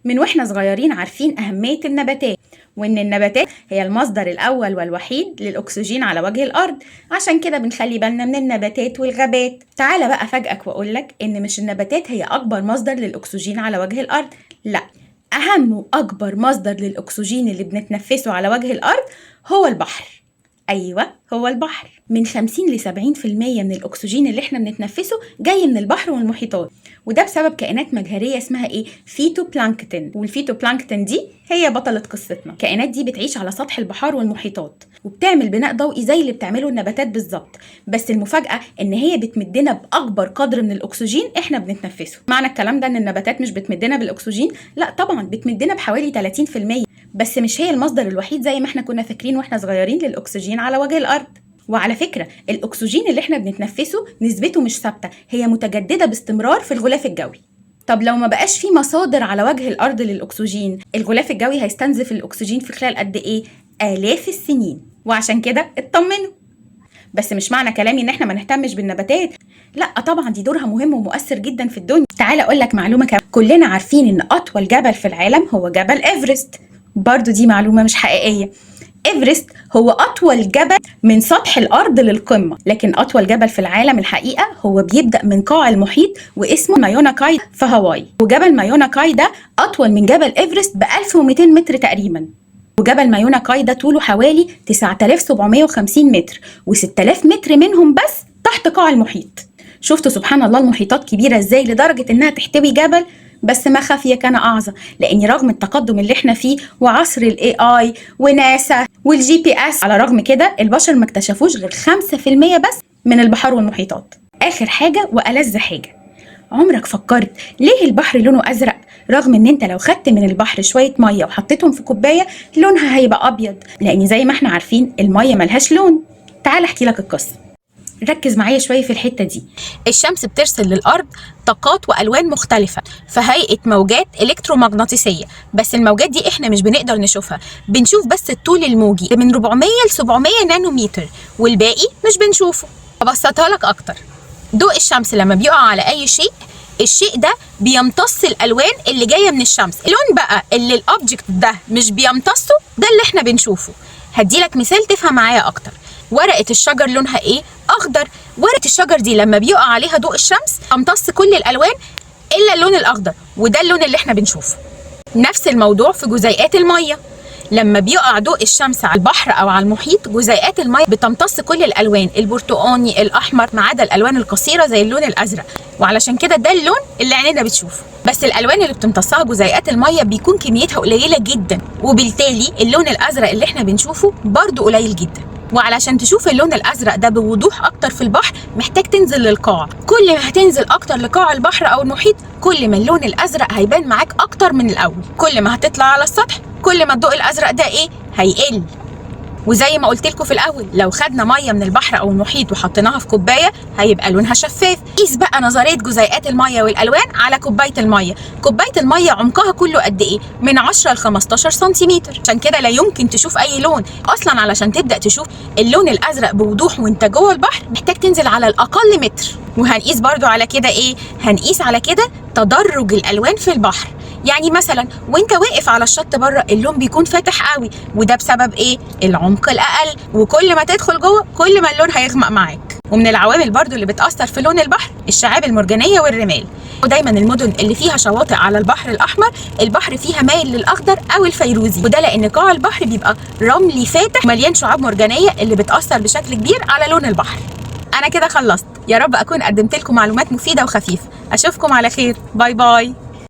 من واحنا صغيرين عارفين أهمية النباتات، وإن النباتات هي المصدر الأول والوحيد للأكسجين على وجه الأرض، عشان كده بنخلي بالنا من النباتات والغابات. تعالى بقى أفاجئك وأقولك إن مش النباتات هي أكبر مصدر للأكسجين على وجه الأرض، لأ، أهم وأكبر مصدر للأكسجين اللي بنتنفسه على وجه الأرض هو البحر. أيوة، هو البحر. من 50 ل 70% من الأكسجين اللي احنا بنتنفسه جاي من البحر والمحيطات، وده بسبب كائنات مجهرية اسمها فيتو بلانكتون. والفيتو بلانكتون دي هي بطلة قصتنا. الكائنات دي بتعيش على سطح البحار والمحيطات، وبتعمل بناء ضوئي زي اللي بتعمله النباتات بالظبط، بس المفاجأة إن هي بتمدنا بأكبر قدر من الأكسجين احنا بنتنفسه. معنى الكلام ده إن النباتات مش بتمدنا بالأكسجين؟ لا طبعا، بتمدنا بحوالي 30%، بس مش هي المصدر الوحيد زي ما احنا كنا فاكرين واحنا صغيرين للأكسجين على وجه الأرض. وعلى فكرة الأكسجين اللي احنا بنتنفسه نسبته مش ثابتة، هي متجددة باستمرار في الغلاف الجوي. طب لو ما بقاش في مصادر على وجه الأرض للأكسجين، الغلاف الجوي هيستنزف الأكسجين في خلال قد إيه؟ آلاف السنين. وعشان كده اطمنوا. بس مش معنى كلامي إن احنا ما نهتمش بالنباتات، لا طبعا دي دورها مهم ومؤثر جدا في الدنيا. تعال أقول لك معلومة كمان، كلنا عارفين إن أطول جبل في العالم هو جبل إيفرست. برضو دي معلومة مش حقيقية. إيفرست هو أطول جبل من سطح الأرض للقمة، لكن أطول جبل في العالم الحقيقة هو بيبدأ من قاع المحيط واسمه مايونا كاي في هاواي. وجبل مايونا كاي ده أطول من جبل إيفرست ب 1200 متر تقريبا. وجبل مايونا كاي ده طوله حوالي 9750 متر، و6000 متر منهم بس تحت قاع المحيط. شفتوا سبحان الله المحيطات كبيرة ازاي لدرجة انها تحتوي جبل؟ بس ما خفي كان أعظم، لأن رغم التقدم اللي احنا فيه وعصر AI وناسا والGPS، على رغم كده البشر ما اكتشفوش غير 5% بس من البحار والمحيطات. آخر حاجة وألذ حاجة، عمرك فكرت ليه البحر لونه أزرق؟ رغم ان انت لو خدت من البحر شوية مية وحطيتهم في كوباية لونها هيبقى أبيض، لأن زي ما احنا عارفين المية ملهاش لون. تعال احكي لك القصة، ركز معايا شوية في الحتة دي. الشمس بترسل للأرض طاقات وألوان مختلفة في هيئة موجات إلكترومغناطيسية، بس الموجات دي إحنا مش بنقدر نشوفها، بنشوف بس الطول الموجي من 400 ل 700 نانومتر، والباقي مش بنشوفه. أبسطها لك أكتر، ضوء الشمس لما بيقع على أي شيء، الشيء ده بيمتص الألوان اللي جاية من الشمس. اللون بقى اللي الأوبجكت ده مش بيمتصه ده اللي إحنا بنشوفه. هديلك مثال تفهم معايا أكتر. ورقة الشجر لونها ايه؟ اخضر. ورقة الشجر دي لما بيقع عليها ضوء الشمس امتص كل الالوان الا اللون الاخضر، وده اللون اللي احنا بنشوفه. نفس الموضوع في جزيئات المية، لما بيقع ضوء الشمس على البحر او على المحيط جزيئات المية بتمتص كل الالوان، البرتقاني، الاحمر، ما عدا الالوان القصيرة زي اللون الازرق، وعلشان كده ده اللون اللي عينينا بتشوفه. بس الالوان اللي بتمتصها جزيئات المية بيكون كميتها قليلة جدا، وبالتالي اللون الازرق اللي احنا بنشوفه برضو قليل جدا. وعلشان تشوف اللون الازرق ده بوضوح اكتر في البحر محتاج تنزل للقاع. كل ما هتنزل اكتر لقاع البحر او المحيط كل ما اللون الازرق هيبان معاك اكتر من الاول. كل ما هتطلع على السطح كل ما الضوء الازرق ده هيقل. وزي ما قلت لكم في الاول، لو خدنا ميه من البحر او المحيط وحطيناها في كوبايه هيبقى لونها شفاف. قيس بقى نظريه جزيئات الميه والالوان على كوبايه الميه. كوبايه الميه عمقها كله قد ايه؟ من 10 ل 15 سنتيمتر. عشان كده لا يمكن تشوف اي لون اصلا. علشان تبدا تشوف اللون الازرق بوضوح وانت جوه البحر محتاج تنزل على الاقل متر. وهنقيس برضو على كده هنقيس على كده تدرج الالوان في البحر. يعني مثلا وانت واقف على الشط بره اللون بيكون فاتح قوي، وده بسبب العمق الاقل، وكل ما تدخل جوه كل ما اللون هيغمق معاك. ومن العوامل برضو اللي بتأثر في لون البحر الشعاب المرجانية والرمال. ودايما المدن اللي فيها شواطئ على البحر الأحمر البحر فيها مايل للأخضر أو الفيروزي، وده لأن قاع البحر بيبقى رملي فاتح مليان شعاب مرجانية اللي بتأثر بشكل كبير على لون البحر. أنا كده خلصت، يا رب أكون قدمت لكم معلومات مفيدة وخفيفة. أشوفكم على خير، باي باي.